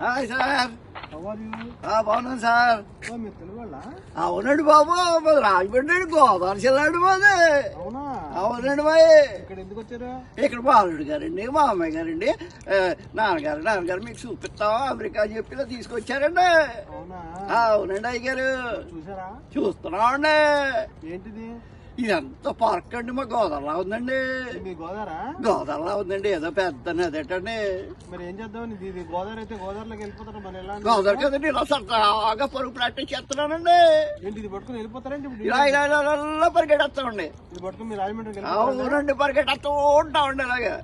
Hi sir. బాగున్నాను sir. అవునండి బాబు, మాది రాజమండ్రి అండి, గోదావరి జిల్లా అండి మాది. అవునండి మాది. ఇక్కడ ఎందుకు వచ్చారు? ఇక్కడ బాలుడు గారండి, మా అమ్మాయి గారండి, నాన్నగారు మీకు చూపిస్తాం అమెరికా అని చెప్పి తీసుకొచ్చారండి. అవునండి అయ్యగారు. చూసారా? చూస్తున్నామండి. ఏంటిది? ఇదంతా పార్క్ అండి, మా గోదావరిలా ఉందండి. గోదావరిలా ఉందండి, ఏదో పెద్ద నదేటండి. మరి ఏం చేద్దాం? ఇది గోదావరి అయితే గోదావరిలోకి వెళ్ళిపోతారు. మరి ఎలా? గోదావరి కదండి, ఇలా సరదాగా పరుగు ప్రాక్టీస్ చేస్తున్నానండి. ఏంటి ఇది పట్టుకుని వెళ్ళిపోతారండి? ఇలా పరిగెట్టేస్తామండి. ఇది పట్టుకుని మీరు రాజమండ్రికి? అవునండి, పరిగెట్టేస్తూ ఉంటామండి ఇలాగా.